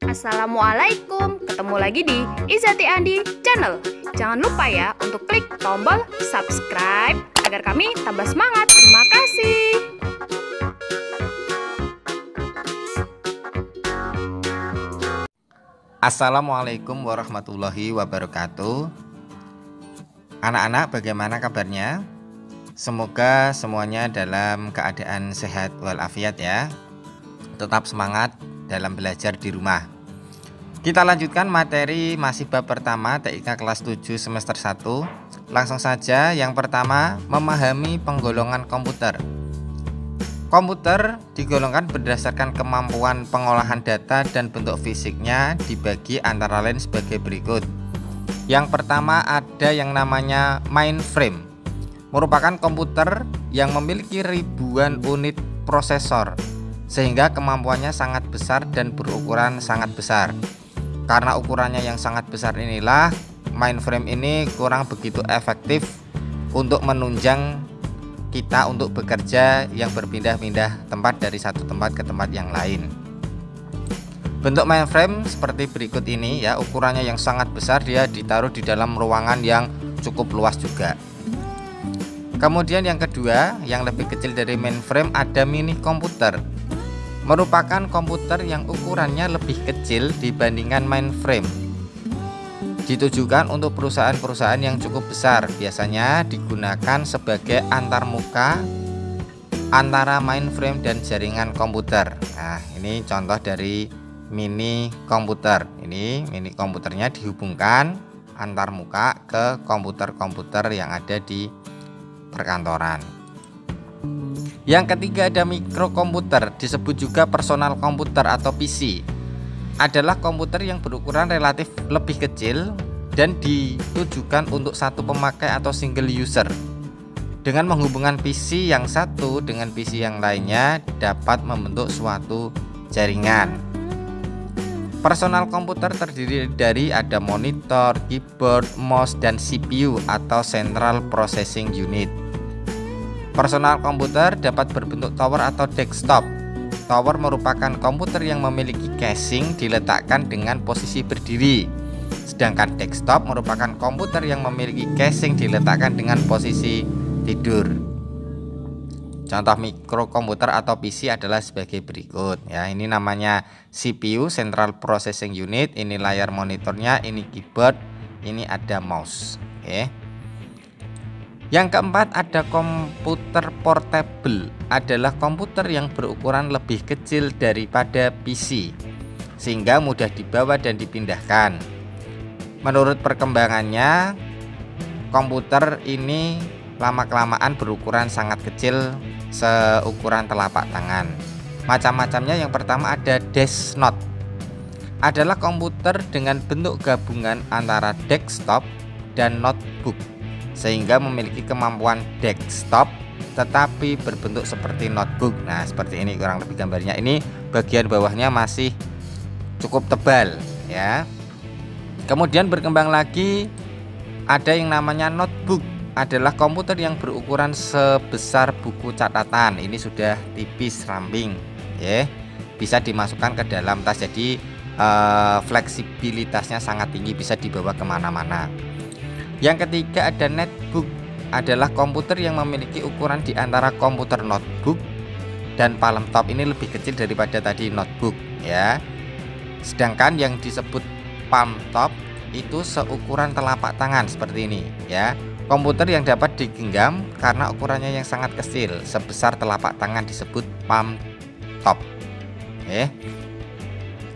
Assalamualaikum, ketemu lagi di Izati Andi Channel. Jangan lupa ya untuk klik tombol subscribe agar kami tambah semangat. Terima kasih. Assalamualaikum warahmatullahi wabarakatuh. Anak-anak, bagaimana kabarnya? Semoga semuanya dalam keadaan sehat walafiat ya. Tetap semangat dalam belajar di rumah. Kita lanjutkan materi masih bab pertama TIK kelas 7 semester 1. Langsung saja, yang pertama, memahami penggolongan komputer. Komputer digolongkan berdasarkan kemampuan pengolahan data dan bentuk fisiknya, dibagi antara lain sebagai berikut. Yang pertama ada yang namanya mainframe, merupakan komputer yang memiliki ribuan unit prosesor sehingga kemampuannya sangat besar dan berukuran sangat besar. Karena ukurannya yang sangat besar inilah, mainframe ini kurang begitu efektif untuk menunjang kita untuk bekerja yang berpindah-pindah tempat dari satu tempat ke tempat yang lain. Bentuk mainframe seperti berikut ini ya, ukurannya yang sangat besar, dia ditaruh di dalam ruangan yang cukup luas juga. Kemudian yang kedua, yang lebih kecil dari mainframe ada mini komputer. Merupakan komputer yang ukurannya lebih kecil dibandingkan mainframe. Ditujukan untuk perusahaan-perusahaan yang cukup besar, biasanya digunakan sebagai antarmuka antara mainframe dan jaringan komputer. Nah, ini contoh dari mini komputer. Ini mini komputernya dihubungkan antarmuka ke komputer-komputer yang ada di perkantoran. Yang ketiga ada mikrokomputer, disebut juga personal komputer atau PC. Adalah komputer yang berukuran relatif lebih kecil dan ditujukan untuk satu pemakai atau single user. Dengan menghubungkan PC yang satu dengan PC yang lainnya dapat membentuk suatu jaringan. Personal komputer terdiri dari ada monitor, keyboard, mouse, dan CPU atau Central Processing Unit. Personal komputer dapat berbentuk tower atau desktop. Tower merupakan komputer yang memiliki casing diletakkan dengan posisi berdiri. Sedangkan desktop merupakan komputer yang memiliki casing diletakkan dengan posisi tidur. Contoh mikrokomputer atau PC adalah sebagai berikut ya. Ini namanya CPU, Central Processing Unit. Ini layar monitornya, ini keyboard, ini ada mouse. Oke. Yang keempat ada komputer portable. Adalah komputer yang berukuran lebih kecil daripada PC sehingga mudah dibawa dan dipindahkan. Menurut perkembangannya, komputer ini lama-kelamaan berukuran sangat kecil, seukuran telapak tangan. Macam-macamnya, yang pertama ada Desktop. Adalah komputer dengan bentuk gabungan antara desktop dan notebook, sehingga memiliki kemampuan desktop tetapi berbentuk seperti notebook. Nah, seperti ini kurang lebih gambarnya. Ini bagian bawahnya masih cukup tebal ya. Kemudian berkembang lagi ada yang namanya notebook. Adalah komputer yang berukuran sebesar buku catatan. Ini sudah tipis, ramping ya. Bisa dimasukkan ke dalam tas, jadi fleksibilitasnya sangat tinggi, bisa dibawa kemana-mana. Yang ketiga ada netbook. Adalah komputer yang memiliki ukuran di antara komputer notebook dan palm top. Ini lebih kecil daripada tadi notebook ya. Sedangkan yang disebut palm top itu seukuran telapak tangan seperti ini ya. Komputer yang dapat digenggam karena ukurannya yang sangat kecil, sebesar telapak tangan, disebut palm top. Oke.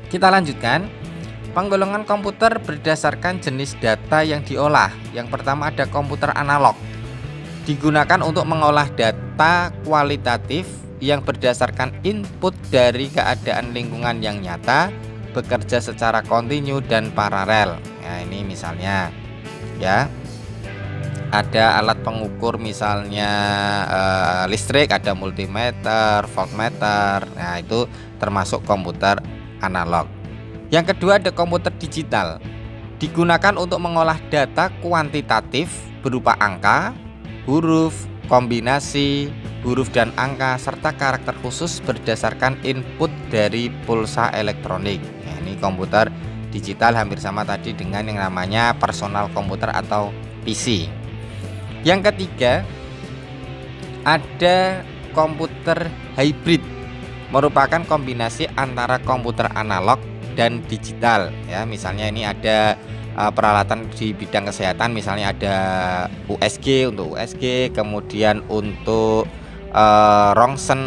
Kita lanjutkan. Penggolongan komputer berdasarkan jenis data yang diolah. Yang pertama ada komputer analog. Digunakan untuk mengolah data kualitatif yang berdasarkan input dari keadaan lingkungan yang nyata, bekerja secara kontinu dan paralel. Nah, ini misalnya ya. Ada alat pengukur misalnya listrik, ada multimeter, voltmeter. Nah, itu termasuk komputer analog. Yang kedua ada komputer digital. Digunakan untuk mengolah data kuantitatif berupa angka, huruf, kombinasi, huruf dan angka serta karakter khusus berdasarkan input dari pulsa elektronik. Nah, ini Ini komputer digital hampir sama tadi dengan yang namanya personal komputer atau PC. Yang ketiga, ada komputer hybrid, merupakan kombinasi antara komputer analog dan digital ya. Misalnya ini ada peralatan di bidang kesehatan, misalnya ada USG untuk USG, kemudian untuk rongsen,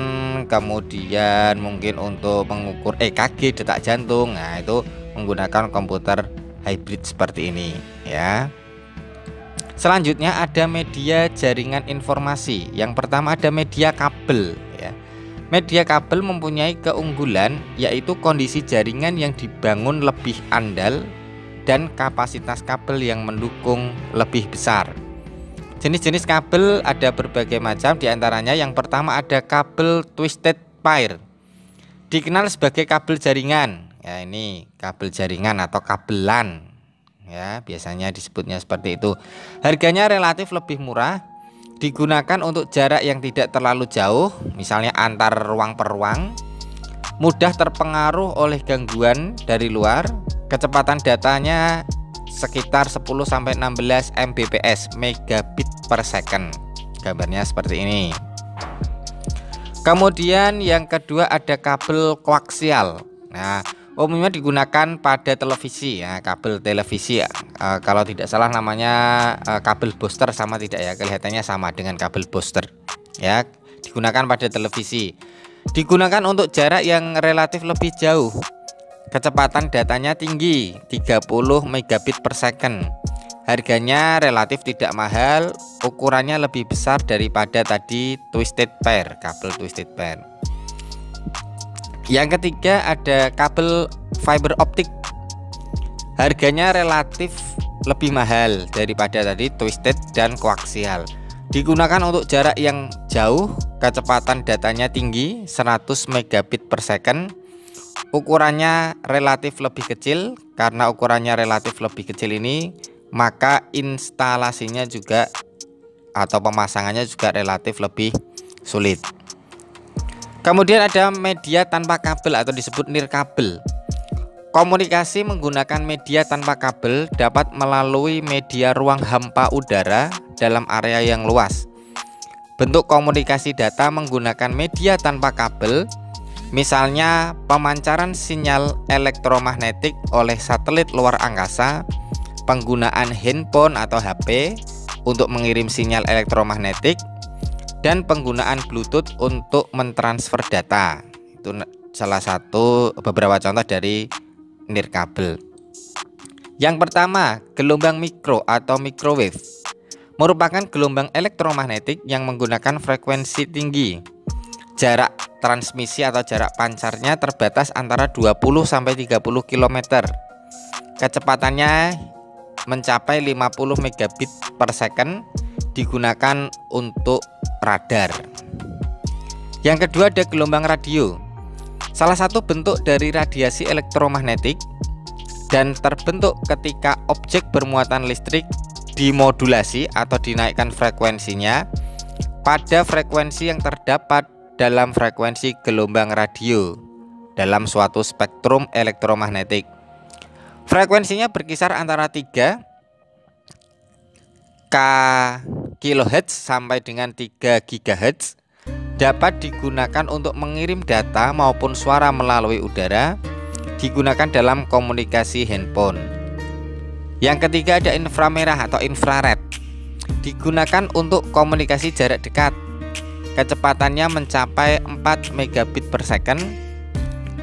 kemudian mungkin untuk mengukur EKG detak jantung. Nah, itu menggunakan komputer hybrid seperti ini ya. Selanjutnya ada media jaringan informasi. Yang pertama ada media kabel ya. Media kabel mempunyai keunggulan yaitu kondisi jaringan yang dibangun lebih andal dan kapasitas kabel yang mendukung lebih besar. Jenis-jenis kabel ada berbagai macam, diantaranya yang pertama ada kabel twisted pair, dikenal sebagai kabel jaringan ya. Ini kabel jaringan atau kabelan ya, biasanya disebutnya seperti itu. Harganya relatif lebih murah, digunakan untuk jarak yang tidak terlalu jauh, misalnya antar ruang per ruang, mudah terpengaruh oleh gangguan dari luar. Kecepatan datanya sekitar 10-16 Mbps, megabit per second. Gambarnya seperti ini. Kemudian yang kedua ada kabel koaksial. Nah, umumnya digunakan pada televisi ya, kabel televisi ya. Kalau tidak salah namanya kabel booster, sama tidak ya, kelihatannya sama dengan kabel booster ya. Digunakan pada televisi, digunakan untuk jarak yang relatif lebih jauh. Kecepatan datanya tinggi, 30 megabit per second. Harganya relatif tidak mahal, ukurannya lebih besar daripada tadi twisted pair, kabel twisted pair. Yang ketiga ada kabel fiber optik. Harganya relatif lebih mahal daripada tadi twisted dan koaksial. Digunakan untuk jarak yang jauh, kecepatan datanya tinggi, 100 megabit per second. Ukurannya relatif lebih kecil. Karena ukurannya relatif lebih kecil ini, maka instalasinya juga atau pemasangannya juga relatif lebih sulit. Kemudian ada media tanpa kabel atau disebut nirkabel. Komunikasi menggunakan media tanpa kabel dapat melalui media ruang hampa udara dalam area yang luas. Bentuk komunikasi data menggunakan media tanpa kabel, misalnya pemancaran sinyal elektromagnetik oleh satelit luar angkasa, penggunaan handphone atau HP untuk mengirim sinyal elektromagnetik, dan penggunaan Bluetooth untuk mentransfer data. Itu salah satu beberapa contoh dari nirkabel. Yang pertama, gelombang mikro atau microwave, merupakan gelombang elektromagnetik yang menggunakan frekuensi tinggi. Jarak transmisi atau jarak pancarnya terbatas antara 20-30 km. Kecepatannya mencapai 50 megabit per second, digunakan untuk radar. Yang kedua ada gelombang radio. Salah satu bentuk dari radiasi elektromagnetik dan terbentuk ketika objek bermuatan listrik dimodulasi atau dinaikkan frekuensinya pada frekuensi yang terdapat dalam frekuensi gelombang radio dalam suatu spektrum elektromagnetik. Frekuensinya berkisar antara 3 kHz sampai dengan 3 GHz. Dapat digunakan untuk mengirim data maupun suara melalui udara, digunakan dalam komunikasi handphone. Yang ketiga ada inframerah atau infrared, digunakan untuk komunikasi jarak dekat. Kecepatannya mencapai 4 megabit per second,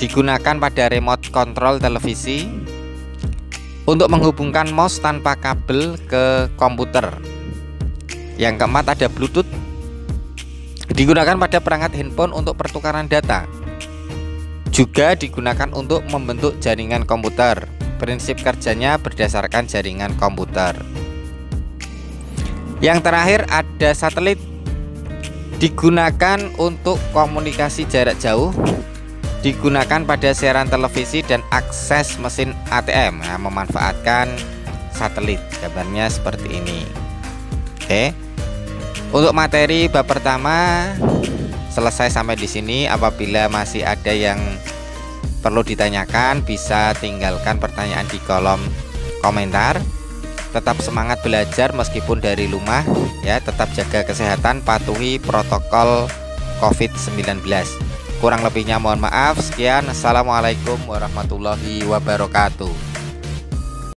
digunakan pada remote control televisi, untuk menghubungkan mouse tanpa kabel ke komputer. Yang keempat ada Bluetooth, digunakan pada perangkat handphone untuk pertukaran data. Juga digunakan untuk membentuk jaringan komputer. Prinsip kerjanya berdasarkan jaringan komputer. Yang terakhir ada satelit, digunakan untuk komunikasi jarak jauh, digunakan pada siaran televisi dan akses mesin ATM, nah, memanfaatkan satelit. Gambarnya seperti ini. Oke. Untuk materi bab pertama selesai sampai di sini. Apabila masih ada yang perlu ditanyakan, bisa tinggalkan pertanyaan di kolom komentar. Tetap semangat belajar meskipun dari rumah ya, tetap jaga kesehatan, patuhi protokol COVID-19. Kurang lebihnya mohon maaf. Sekian, assalamualaikum warahmatullahi wabarakatuh.